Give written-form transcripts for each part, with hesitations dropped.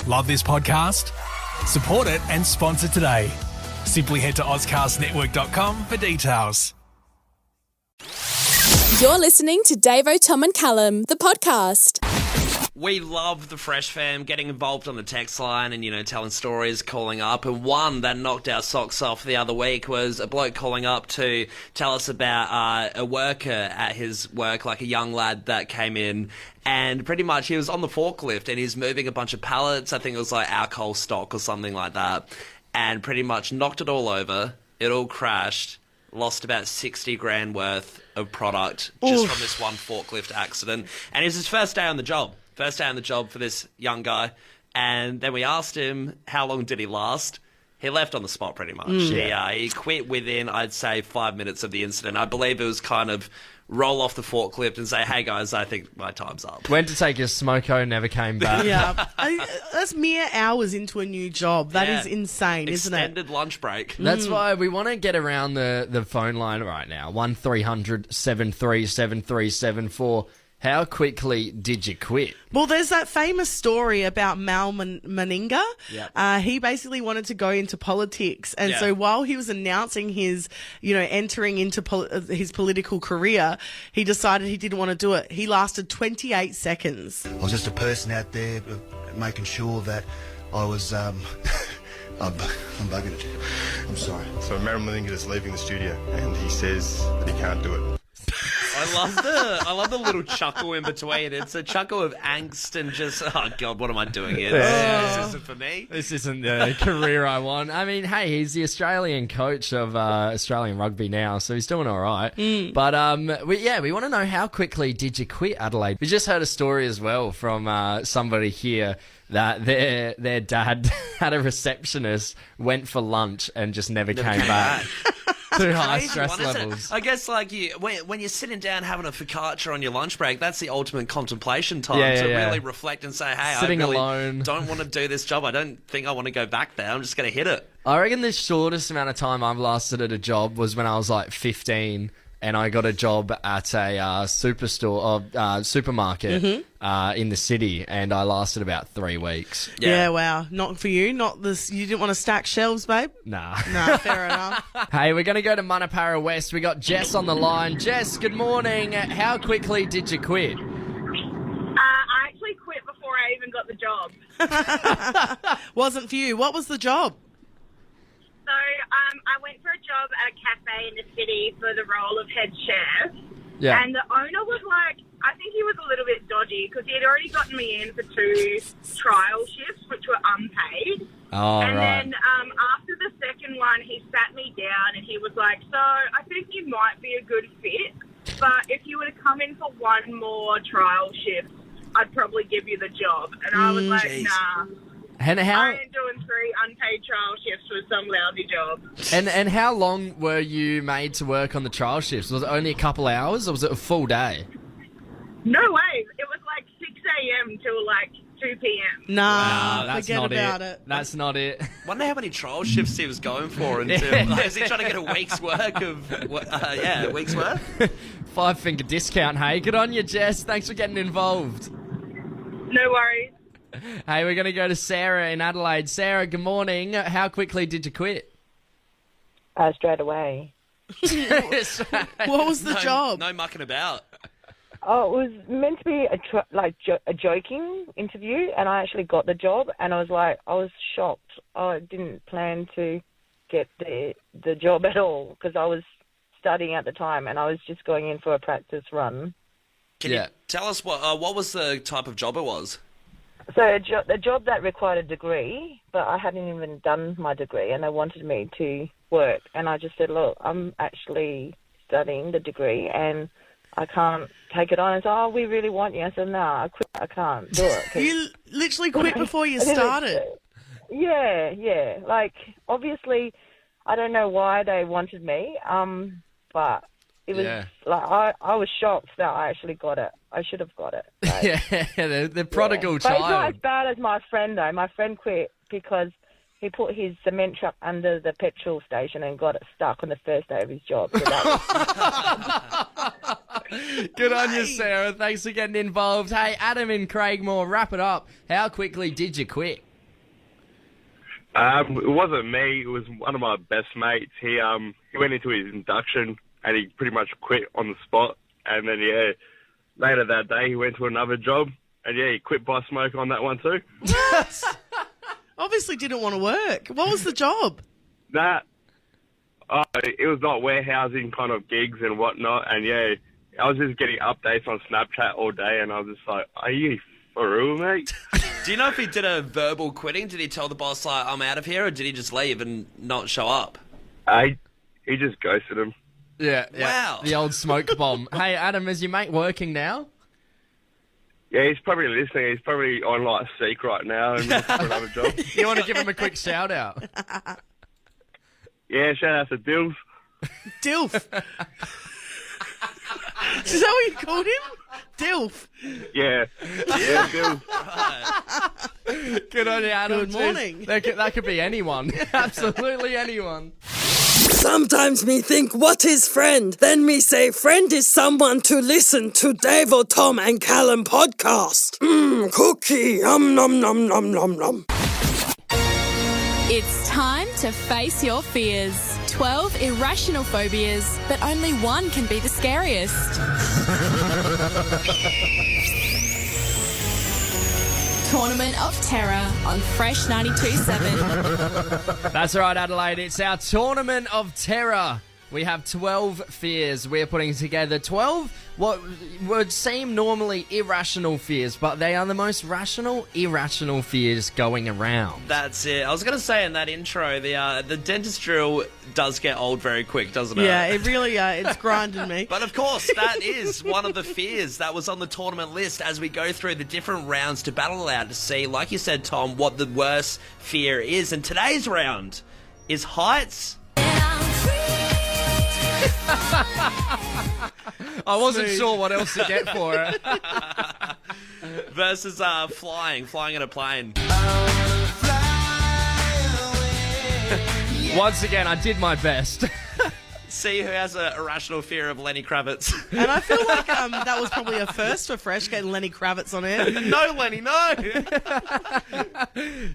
Love this podcast? Support it and sponsor today. Simply head to ozcastnetwork.com for details. You're listening to Davo, Tom and Callum, the podcast. We love the Fresh Fam getting involved on the text line and, telling stories, calling up. And one that knocked our socks off the other week was a bloke calling up to tell us about a worker at his work, like a young lad that came in. And pretty much he was on the forklift and he's moving a bunch of pallets. I think it was like alcohol stock or something like that. And pretty much knocked it all over. It all crashed. Lost about 60 grand worth of product just from this one forklift accident. And it was his first day on the job. First day on the job for this young guy. And then we asked him, how long did he last? He left on the spot pretty much. He quit within, I'd say, 5 minutes of the incident. I believe it was kind of roll off the forklift and say, hey, guys, I think my time's up. Went to take a smoko, never came back. Yeah. That's mere hours into a new job. That is insane, isn't it? Extended lunch break. That's why we want to get around the phone line right now. 1300 7373774. How quickly did you quit? Well, there's that famous story about Mal Meninga. Yep. He basically wanted to go into politics. And so while he was announcing his, entering into his political career, he decided he didn't want to do it. He lasted 28 seconds. I was just a person out there making sure that I was... I'm bugging it. I'm sorry. So Marilyn Meninga is leaving the studio and he says that he can't do it. I love the little chuckle in between. It's a chuckle of angst and just, oh God, what am I doing here? This isn't for me. This isn't the career I want. I mean, hey, he's the Australian coach of Australian rugby now, so he's doing all right. But we want to know, how quickly did you quit, Adelaide? We just heard a story as well from somebody here that their dad had a receptionist, went for lunch and just never came back. Too high stress levels. I guess when you're sitting down having a focaccia on your lunch break, that's the ultimate contemplation time to really reflect and say, hey, sitting I really alone. Don't want to do this job. I don't think I want to go back there. I'm just going to hit it. I reckon the shortest amount of time I've lasted at a job was when I was like 15 and I got a job at a supermarket in the city, and I lasted about 3 weeks. Yeah, wow. Not for you? Not this. You didn't want to stack shelves, babe? Nah. Nah, fair enough. Hey, we're going to go to Manapara West. We got Jess on the line. Jess, good morning. How quickly did you quit? I actually quit before I even got the job. Wasn't for you. What was the job? So I went for a job at a cafe in the city for the role of head chef. Yeah. And the owner was like, I think he was a little bit dodgy because he had already gotten me in for 2 trial shifts, which were unpaid. Oh, and right. then after the second one, he sat me down and he was like, so I think you might be a good fit, but if you were to come in for 1 more trial shift, I'd probably give you the job. And I was like, nah. And I ain't doing 3 unpaid trial shifts with some lousy job. And how long were you made to work on the trial shifts? Was it only a couple hours or was it a full day? No way. It was like 6 a.m. till like 2 p.m. Nah, that's forget not about it. That's not it. Wonder how many trial shifts he was going for. Is he trying to get a week's work of, a week's worth? 5-finger discount, hey. Good on you, Jess. Thanks for getting involved. No worries. Hey, we're going to go to Sarah in Adelaide. Sarah, good morning. How quickly did you quit? Straight away. What was the job? No mucking about. Oh, it was meant to be a joking interview, and I actually got the job, and I was shocked. I didn't plan to get the job at all because I was studying at the time, and I was just going in for a practice run. Can you tell us what was the type of job it was? So a job that required a degree, but I hadn't even done my degree, and they wanted me to work. And I just said, look, I'm actually studying the degree, and I can't take it on. And so, we really want you. I said, no, I quit. I can't do it. You literally quit before you started. Yeah. Like, obviously, I don't know why they wanted me, but it was I was shocked that I actually got it. I should have got it. Like, the prodigal child. But it's not as bad as my friend, though. My friend quit because he put his cement truck under the petrol station and got it stuck on the first day of his job. So that was... Good on you, Sarah. Thanks for getting involved. Hey, Adam in Craigmore, wrap it up. How quickly did you quit? It wasn't me. It was one of my best mates. He went into his induction and he pretty much quit on the spot. And then, later that day he went to another job. And, he quit by smoke on that one too. Obviously didn't want to work. What was the job? It was like warehousing kind of gigs and whatnot. And, I was just getting updates on Snapchat all day. And I was just like, are you for real, mate? Do you know if he did a verbal quitting? Did he tell the boss, like, I'm out of here? Or did he just leave and not show up? He just ghosted him. Yeah. Wow. The old smoke bomb. Hey, Adam, is your mate working now? Yeah, he's probably listening. He's probably on like Seek right now and looking for another job. You want to give him a quick shout out? Yeah, shout out to Dills. Dilf. Is that what you called him? Dilf. Yeah, Dills. Good on you, Adam. Good morning. That could be anyone. Absolutely anyone. Sometimes me think, what is friend? Then me say, friend is someone to listen to Davo, Tom and Callum podcast. Cookie, nom nom nom nom. It's time to face your fears. 12 irrational phobias, but only one can be the scariest. Tournament of Terror on Fresh 92.7. That's right, Adelaide. It's our Tournament of Terror. We have 12 fears. We're putting together 12 what would seem normally irrational fears, but they are the most rational, irrational fears going around. That's it. I was going to say in that intro, the dentist drill does get old very quick, doesn't it? Yeah, it really, it's grinding me. But of course, that is one of the fears that was on the tournament list as we go through the different rounds to battle out to see, like you said, Tom, what the worst fear is. And today's round is heights. I wasn't sure what else to get for it. Versus flying in a plane. Once again, I did my best. See who has an irrational fear of Lenny Kravitz. And I feel like that was probably a first for Fresh, getting Lenny Kravitz on air. No, Lenny, no!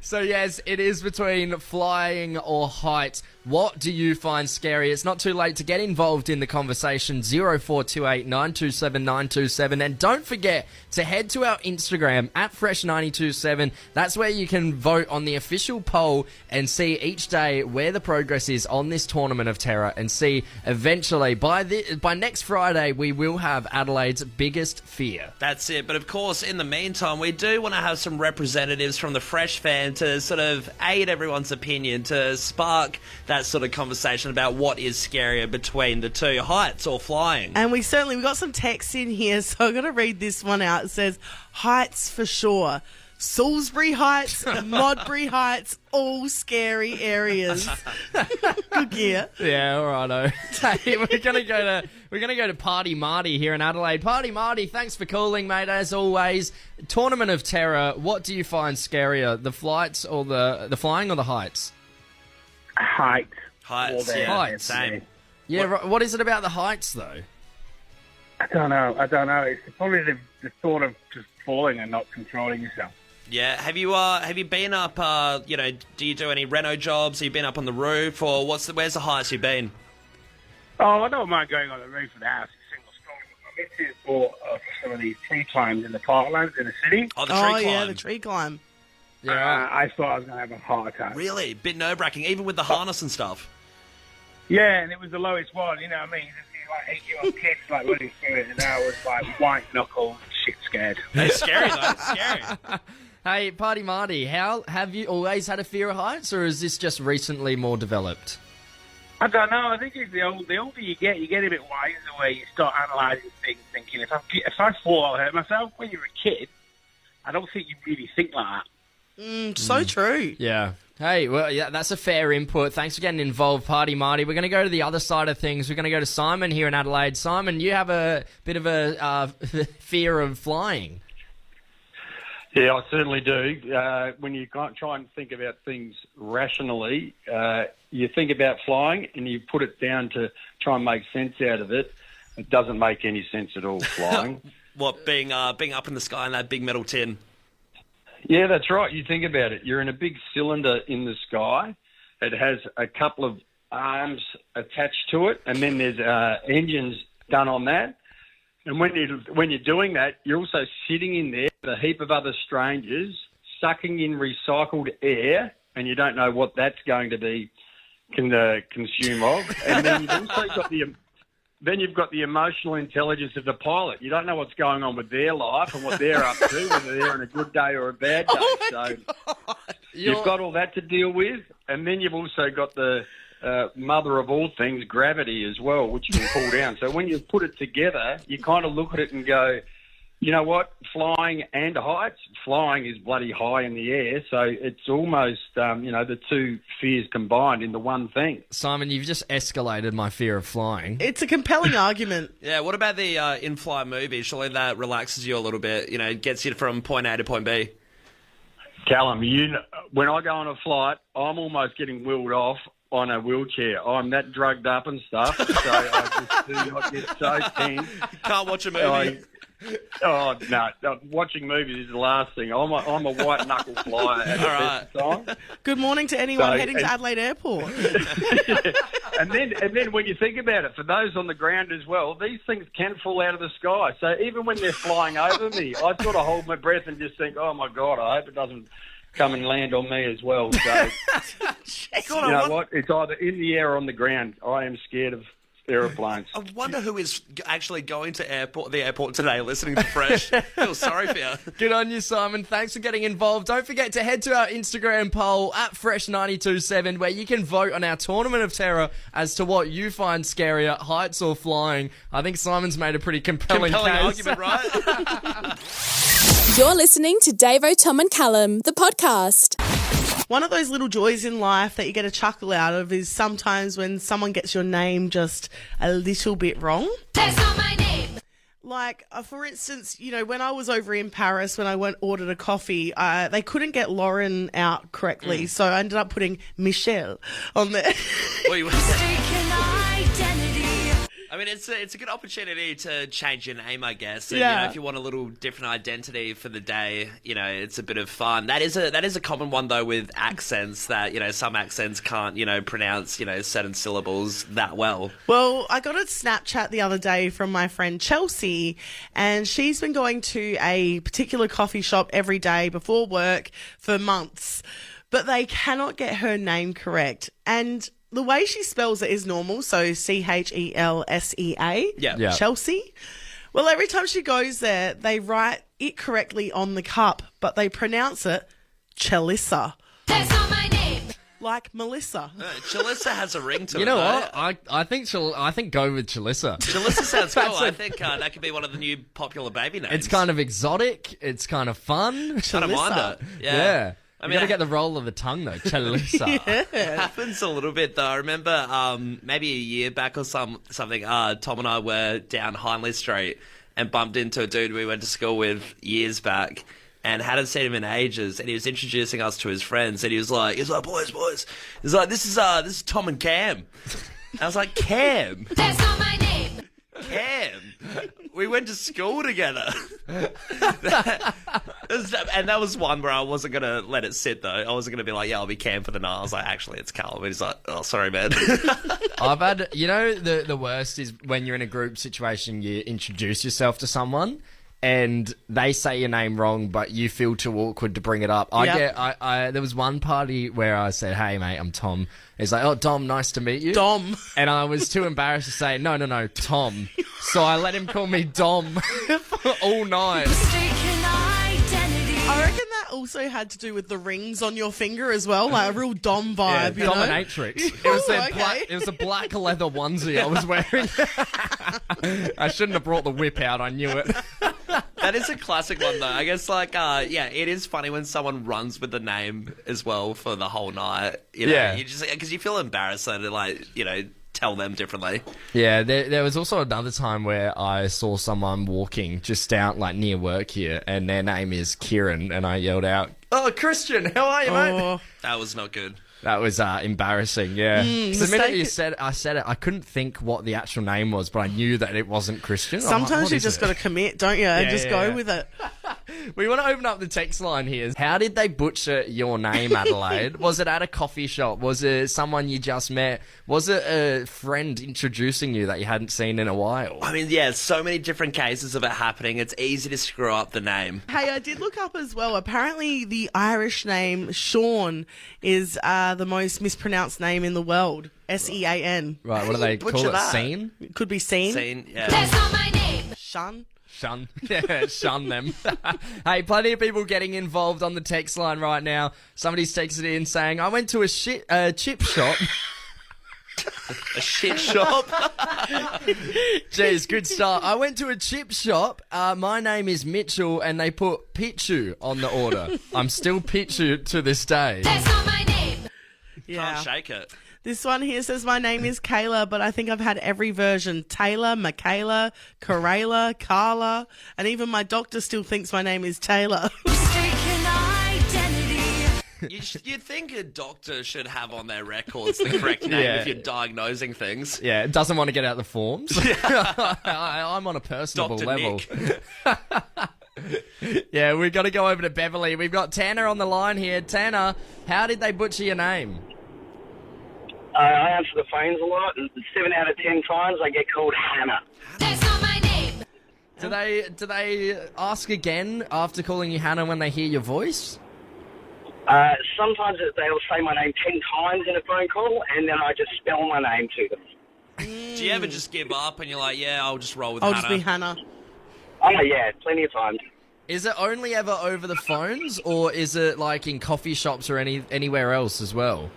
So yes, it is between flying or heights. What do you find scary? It's not too late to get involved in the conversation. 0428 927 927. And don't forget to head to our Instagram at Fresh927. That's where you can vote on the official poll and see each day where the progress is on this Tournament of Terror, and see eventually by next Friday we will have Adelaide's biggest fear. That's it. But of course, in the meantime, we do want to have some representatives from the Fresh fan to sort of aid everyone's opinion, to spark that sort of conversation about what is scarier between the two, heights or flying. And we got some text in here, so I'm going to read this one out. It says, heights for sure. Salisbury Heights, Modbury Heights, all scary areas. Good gear. Yeah, all righto. Hey, we're gonna go to Party Marty here in Adelaide. Party Marty, thanks for calling, mate. As always, Tournament of Terror. What do you find scarier, the flights or the flying or the heights? Heights. Heights, yeah, heights. Same. Yeah, what is it about the heights though? I don't know. It's probably the thought of just falling and not controlling yourself. Yeah, have you been up? Do you do any reno jobs? Have you been up on the roof, or where's the highest you've been? Oh, I don't mind going on the roof of the house, single story. My missus bought some of these tree climbs in the parklands in the city. Oh, the tree climb. Yeah, the tree climb. Yeah, I thought I was going to have a heart attack. Really? Bit nerve-wracking, even with the harness and stuff. Yeah, and it was the lowest one. You know what I mean? Just these like 8-year-old kids like running through it, and I was like white knuckle, shit scared. It's scary though. It's scary. Hey, Party Marty, have you always had a fear of heights, or is this just recently more developed? I don't know. I think it's the older you get a bit wiser, where you start analysing things, thinking if I fall, I'll hurt myself. When you're a kid, I don't think you really think like that. So true. Yeah. Hey, well, yeah, that's a fair input. Thanks for getting involved, Party Marty. We're going to go to the other side of things. We're going to go to Simon here in Adelaide. Simon, you have a bit of a fear of flying. Yeah, I certainly do. When you try and think about things rationally, you think about flying and you put it down to try and make sense out of it. It doesn't make any sense at all, flying. What, being up in the sky in that big metal tin? Yeah, that's right. You think about it. You're in a big cylinder in the sky. It has a couple of arms attached to it, and then there's engines done on that. And when you're doing that, you're also sitting in there with a heap of other strangers, sucking in recycled air, and you don't know what that's going to be consume of. And then you've also got you've got the emotional intelligence of the pilot. You don't know what's going on with their life and what they're up to, whether they're on a good day or a bad day. You've got all that to deal with, and then you've also got the mother of all things, gravity as well, which you can pull down. So when you put it together, you kind of look at it and go, you know what, flying and heights, flying is bloody high in the air, so it's almost, the two fears combined into one thing. Simon, you've just escalated my fear of flying. It's a compelling argument. Yeah, what about the in-flight movie? Surely that relaxes you a little bit, gets you from point A to point B. Callum, when I go on a flight, I'm almost getting wheeled off on a wheelchair. I'm that drugged up and stuff, so I just do not get so tense. Can't watch a movie. No, watching movies is the last thing. I'm a white knuckle flyer at the best time. Good morning to anyone heading to Adelaide Airport. and then when you think about it, for those on the ground as well, these things can fall out of the sky. So even when they're flying over me, I sort of hold my breath and just think, oh my God, I hope it doesn't come and land on me as well. So you know what? It's either in the air or on the ground. I am scared of aeroplanes. I wonder who is actually going to the airport today listening to Fresh. I feel sorry for you. Good on you, Simon. Thanks for getting involved. Don't forget to head to our Instagram poll at Fresh927 where you can vote on our Tournament of Terror as to what you find scarier, heights or flying. I think Simon's made a pretty compelling case. Argument, right? You're listening to Davo, Tom and Callum, the podcast. One of those little joys in life that you get a chuckle out of is sometimes when someone gets your name just a little bit wrong. That's not my name. Like, for instance, when I was over in Paris, when I ordered a coffee, they couldn't get Lauren out correctly, so I ended up putting Michelle on there. I mean, it's a good opportunity to change your name, I guess. And, Yeah. if you want a little different identity for the day, it's a bit of fun. That is a common one though with accents that some accents can't pronounce certain syllables that well. Well, I got a Snapchat the other day from my friend Chelsea, and she's been going to a particular coffee shop every day before work for months, but they cannot get her name correct. And the way she spells it is normal, so Chelsa. Yeah. Chelsea. Well, every time she goes there, they write it correctly on the cup, but they pronounce it Chelissa. That's not my name. Like Melissa. Chelissa has a ring to it. You know right? what? I think go with Chelissa. Chelissa sounds cool. I think that could be one of the new popular baby names. It's kind of exotic. It's kind of fun. Kind of mind it. Yeah. I mean, you got to get the roll of the tongue, though. Chelissa. It happens a little bit, though. I remember maybe a year back or something, Tom and I were down Hindley Street and bumped into a dude we went to school with years back and hadn't seen him in ages, and he was introducing us to his friends, and he was like, boys. He's like, this is Tom and Cam. And I was like, Cam? That's not my name. Cam? We went to school together. And that was one where I wasn't going to let it sit, though. I wasn't going to be like, yeah, I'll be Cam for the night. I was like, actually, it's Callum. And he's like, oh, sorry, man. I've had, the worst is when you're in a group situation, you introduce yourself to someone and they say your name wrong, but you feel too awkward to bring it up. There was one party where I said, hey, mate, I'm Tom. He's like, oh, Dom, nice to meet you. Dom. And I was too embarrassed to say, no, Tom. So I let him call me Dom for all night. I reckon that also had to do with the rings on your finger as well, like a real Dom vibe, you know? Dominatrix. It was a black leather onesie I was wearing. I shouldn't have brought the whip out, I knew it. That is a classic one, though. I guess, it is funny when someone runs with the name as well for the whole night. Yeah. You just, because you feel embarrassed to, tell them differently. Yeah, there was also another time where I saw someone walking just out, near work here, and their name is Kieran, and I yelled out, oh, Christian, how are you, mate? That was not good. That was embarrassing, yeah. The minute I said it, I couldn't think what the actual name was, but I knew that it wasn't Christian. Sometimes you just got to commit, don't you? And just go with it. We want to open up the text line here. How did they butcher your name, Adelaide? Was it at a coffee shop? Was it someone you just met? Was it a friend introducing you that you hadn't seen in a while? I mean, yeah, so many different cases of it happening. It's easy to screw up the name. Hey, I did look up as well. Apparently, the Irish name Sean is the most mispronounced name in the world. Sean. Right, what do they butcher call it? that? Scene? It could be seen. Scene, yeah. That's not my name. Shun. Shun. Yeah, shun them. Hey, plenty of people getting involved on the text line right now. Somebody's texted in saying, I went to a chip shop. A shit shop? Jeez, good start. I went to a chip shop. My name is Mitchell, and they put Pichu on the order. I'm still Pichu to this day. That's not my name. Yeah. Can't shake it. This one here says, my name is Kayla, but I think I've had every version. Taylor, Michaela, Corayla, Carla, and even my doctor still thinks my name is Taylor. You'd think a doctor should have on their records the correct name Yeah. if you're diagnosing things. Yeah, doesn't want to get out the forms. I'm on a personable Dr. level. Nick. Yeah, we've got to go over to Beverly. We've got Tanner on the line here. Tanner, how did they butcher your name? I answer the phones a lot, and 7 out of 10 times I get called Hannah. That's not my name. Do they ask again after calling you Hannah when they hear your voice? Sometimes they'll say my name 10 times in a phone call, and then I just spell my name to them. Do you ever just give up and you're like, yeah, I'll just roll with I'll Hannah? just be Hannah. Oh, yeah, plenty of times. Is it only ever over the phones, or is it like in coffee shops or anywhere else as well?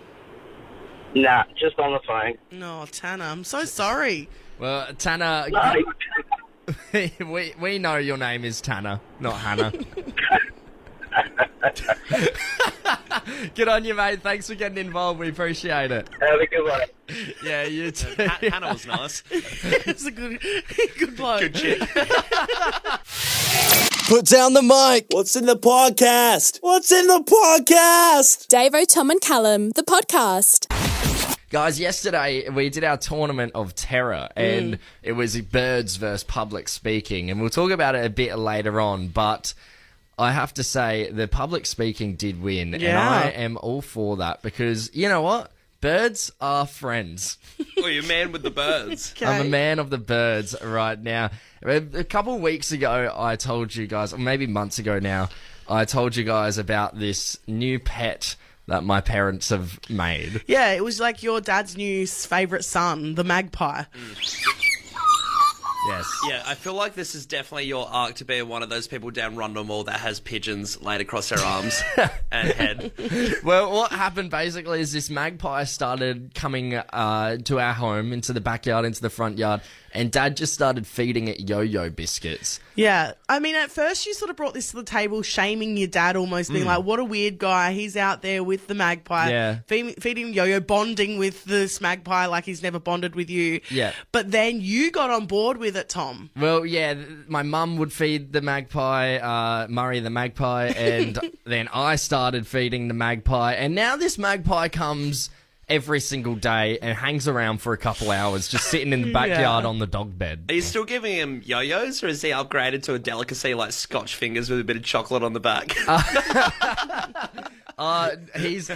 Nah, just on the phone. No, Tanner, I'm so sorry. Well, Tanner, No. we know your name is Tanner, not Hannah. Good on you, mate. Thanks for getting involved. We appreciate it. Have a good one. Yeah, you too. Hannah was nice. It's a good bloke. Good chick. Put down the mic. What's in the podcast? What's in the podcast? Davo, Tom and Callum, the podcast. Guys, yesterday we did our tournament of terror, and it was birds versus public speaking, and we'll talk about it a bit later on, but I have to say the public speaking did win, and I am all for that, because you know what? Birds are friends. Oh, you're a man with the birds. Okay. I'm a man of the birds right now. A couple of weeks ago, I told you guys, or maybe months ago now, I told you guys about this new pet that my parents have made. Yeah, it was like your dad's new favourite son, the magpie. Yes. Yeah, I feel like this is definitely your arc to be one of those people down Rundle Mall that has pigeons laid across their arms and head. Well, what happened basically is this magpie started coming to our home, into the backyard, into the front yard, and Dad just started feeding it yo-yo biscuits. Yeah. I mean, at first you sort of brought this to the table, shaming your dad, almost being like, what a weird guy. He's out there with the magpie. Yeah. Feeding him yo-yo, bonding with this magpie like he's never bonded with you. Yeah. But then you got on board with it, Tom. Well, yeah, my mum would feed the magpie, Murray the magpie, and then I started feeding the magpie, and now this magpie comes every single day and hangs around for a couple hours, just sitting in the backyard on the dog bed. Are you still giving him yo-yos, or is he upgraded to a delicacy like Scotch fingers with a bit of chocolate on the back? He's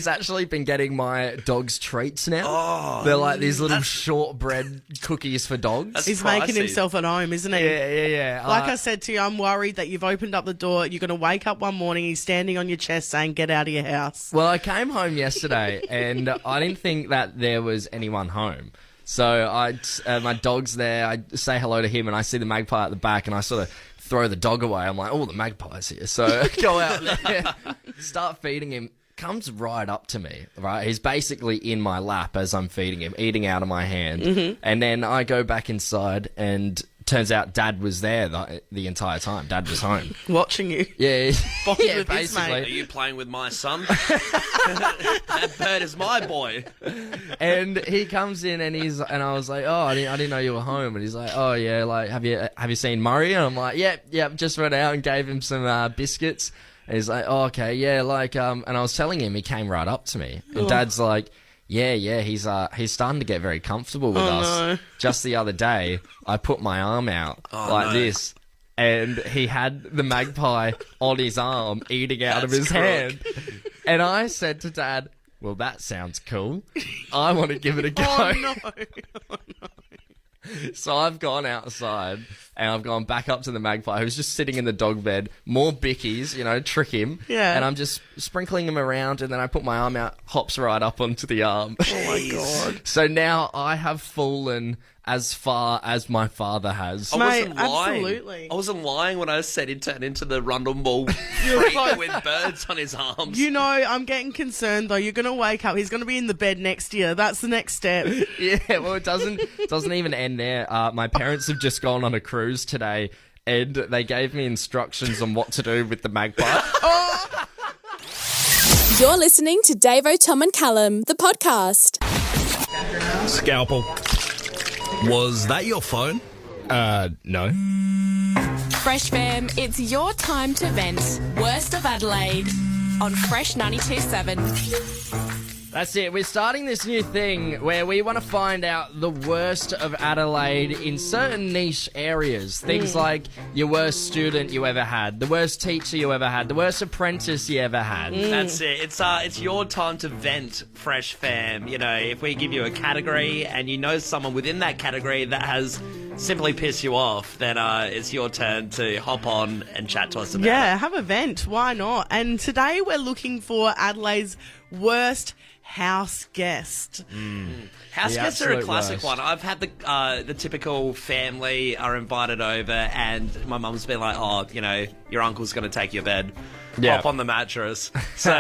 actually been getting my dog's treats now. Oh, they're like these little shortbread cookies for dogs. He's making himself at home, isn't he? Yeah. Like I said to you, I'm worried that you've opened up the door. You're going to wake up one morning, he's standing on your chest saying, get out of your house. Well, I came home yesterday and I didn't think that there was anyone home. So my dog's there. I say hello to him and I see the magpie at the back and I sort of throw the dog away. I'm like, oh, the magpie's here. So I go out there, start feeding him. Comes right up to me, right? He's basically in my lap as I'm feeding him, eating out of my hand. And then I go back inside and turns out Dad was there the entire time. Dad was home. Watching you. Yeah. Bonded Yeah, with his basically. mate. Are you playing with my son? That bird is my boy. And he comes in and I was like, oh, I didn't know you were home. And he's like, oh yeah, like have you seen Murray? And I'm like, yep, just went out and gave him some biscuits. And he's like, oh, okay, yeah, like and I was telling him, he came right up to me. And Dad's like, yeah, he's starting to get very comfortable with us. No. Just the other day, I put my arm out this. and he had the magpie on his arm eating out of his hand. And I said to Dad, well, that sounds cool. I want to give it a go. Oh, no. So I've gone outside and I've gone back up to the magpie who's just sitting in the dog bed. More bickies, trick him. Yeah. And I'm just sprinkling him around, and then I put my arm out, hops right up onto the arm. Oh, my God. So now I have fallen as far as my father has. I wasn't Mate, lying. absolutely. I wasn't lying when I said he turned into the Rundle Ball freak with birds on his arms. I'm getting concerned, though. You're going to wake up. He's going to be in the bed next year. That's the next step. Yeah, well, it doesn't even end there. My parents have just gone on a cruise today, and they gave me instructions on what to do with the magpie. You're listening to Davo, Tom and Callum, the podcast. Scalpel. Was that your phone? No. Fresh Fam, it's your time to vent. Worst of Adelaide on Fresh 92.7. That's it. We're starting this new thing where we want to find out the worst of Adelaide in certain niche areas. Things like your worst student you ever had, the worst teacher you ever had, the worst apprentice you ever had. That's it. It's your time to vent, Fresh Fam. If we give you a category and you know someone within that category that has simply pissed you off, then it's your turn to hop on and chat to us about it. Yeah, have a vent. Why not? And today we're looking for Adelaide's worst house guest. House The guests are a absolute classic worst. one. I've had the typical family are invited over, and my mum's been like, "Oh, your uncle's going to take your bed, hop on the mattress." So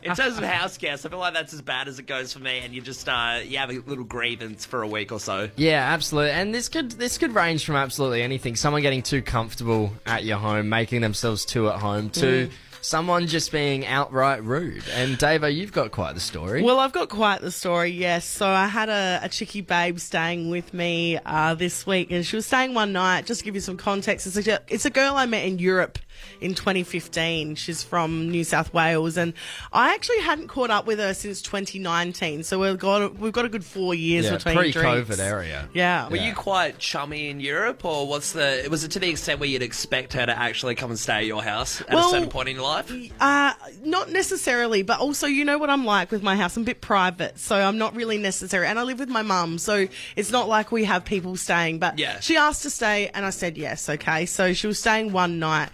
in terms of house guests, I feel like that's as bad as it goes for me. And you just you have a little grievance for a week or so. Yeah, absolutely. And this could range from absolutely anything. Someone getting too comfortable at your home, making themselves too at home, to someone just being outright rude. And Davo, you've got quite the story. Well, I've got quite the story, yes. So I had a chickie babe staying with me this week, and she was staying one night. Just to give you some context, it's a girl I met in Europe in 2015. She's from New South Wales, and I actually hadn't caught up with her since 2019. So we've got a good 4 years between pre-COVID drinks. area. Yeah. Were you quite chummy in Europe, or was it to the extent where you'd expect her to actually come and stay at your house at a certain point in your life? Not necessarily, but also you know what I'm like with my house. I'm a bit private, so I'm not really necessary. And I live with my mum, so it's not like we have people staying. But she asked to stay, and I said yes, okay. So she was staying one night.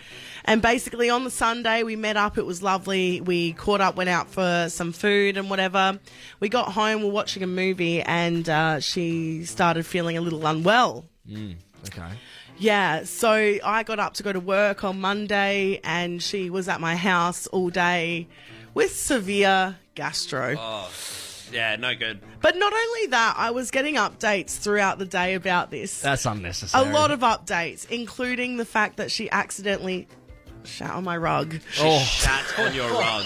And basically on the Sunday we met up. It was lovely. We caught up, went out for some food and whatever. We got home, we were watching a movie, and she started feeling a little unwell. Okay. Yeah, so I got up to go to work on Monday, and she was at my house all day with severe gastro. Oh, yeah, no good. But not only that, I was getting updates throughout the day about this. That's unnecessary. A lot of updates, including the fact that she accidentally shat on my rug. She shat on your rug.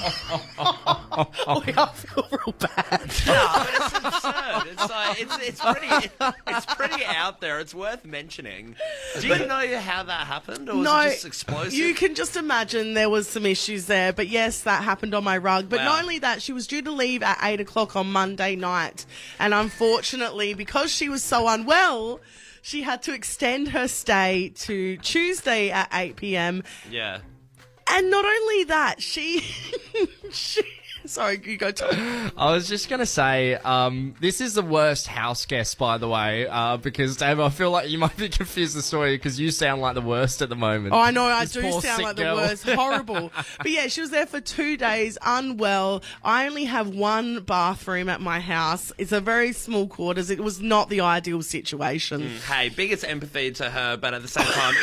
I feel real bad. No, but it's absurd. It's pretty out there. It's worth mentioning. Do you know how that happened, or was it just explosive? You can just imagine there was some issues there. But yes, that happened on my rug. But not only that, she was due to leave at 8 o'clock on Monday night. And unfortunately, because she was so unwell, she had to extend her stay to Tuesday at 8 p.m. Yeah. And not only that, she sorry, you go, Tom. I was just going to say, this is the worst house guest, by the way, because, Dave, I feel like you might be confused the story because you sound like the worst at the moment. Oh, I know, I This do poor sound sick like girl. the worst. Horrible. But yeah, she was there for 2 days, unwell. I only have one bathroom at my house. It's a very small quarters. It was not the ideal situation. Hey, biggest empathy to her, but at the same time,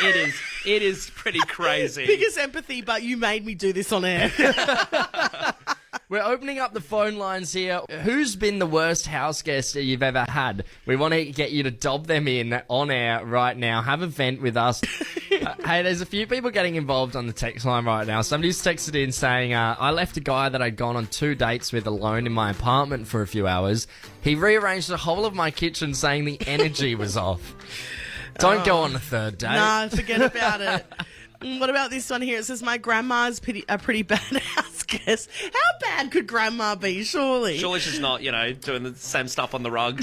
it is pretty crazy. Biggest empathy, but you made me do this on air. We're opening up the phone lines here. Who's been the worst house guest that you've ever had? We want to get you to dob them in on air right now. Have a vent with us. Hey, there's a few people getting involved on the text line right now. Somebody's texted in saying, I left a guy that I'd gone on 2 dates with alone in my apartment for a few hours. He rearranged the whole of my kitchen saying the energy was off. Don't go on a third date. Nah, forget about it. What about this one here? It says, my grandma's a pretty bad house guest. How bad could Grandma be, surely? Surely she's not, doing the same stuff on the rug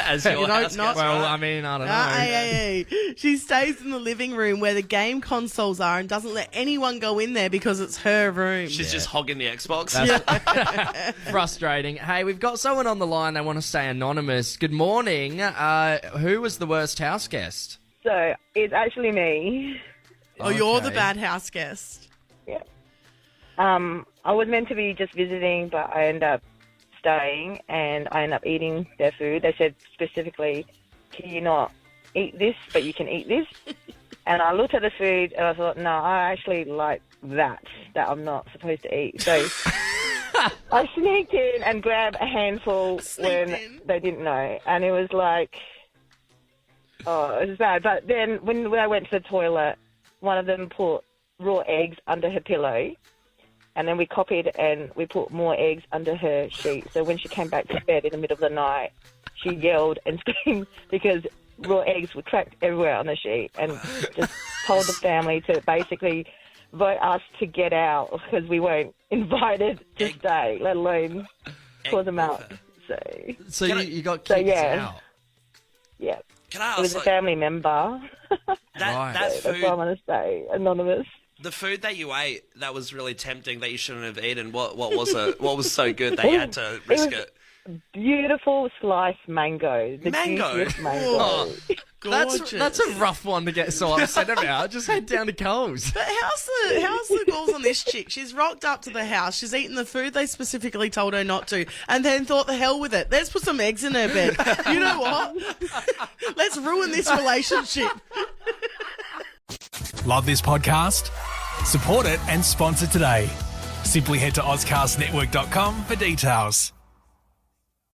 as your You know, house not- guest, Well, right? I mean, I don't know. Hey. She stays in the living room where the game consoles are and doesn't let anyone go in there because it's her room. She's just hogging the Xbox. Frustrating. Hey, we've got someone on the line. They want to stay anonymous. Good morning. Who was the worst house guest? So it's actually me. Oh, you're the Okay. bad house guest. Yeah. I was meant to be just visiting, but I ended up staying and I ended up eating their food. They said specifically, can you not eat this, but you can eat this? And I looked at the food and I thought, no, I actually like that I'm not supposed to eat. So I sneaked in and grabbed a handful when they didn't know. And it was like, oh, it was bad. But then when I went to the toilet, one of them put raw eggs under her pillow. And then we copied and we put more eggs under her sheet. So when she came back to bed in the middle of the night, she yelled and screamed because raw eggs were trapped everywhere on the sheet, and just told the family to basically vote us to get out because we weren't invited to stay, let alone call them out. So you got kicked out. Yeah. Can I ask, it was a family member. that That's food, why I want to stay anonymous. the food that you ate that was really tempting that you shouldn't have eaten, what was it? What was so good that you had to risk it? Beautiful sliced mango. The Mango? juiciest mango. Oh, Gorgeous. that's a rough one to get so upset about. Just head down to Coles. But how's the balls on this chick? She's rocked up to the house. She's eaten the food they specifically told her not to, and then thought the hell with it. Let's put some eggs in her bed. You know what? Let's ruin this relationship. Love this podcast? Support it and sponsor today. Simply head to AuscastNetwork.com for details.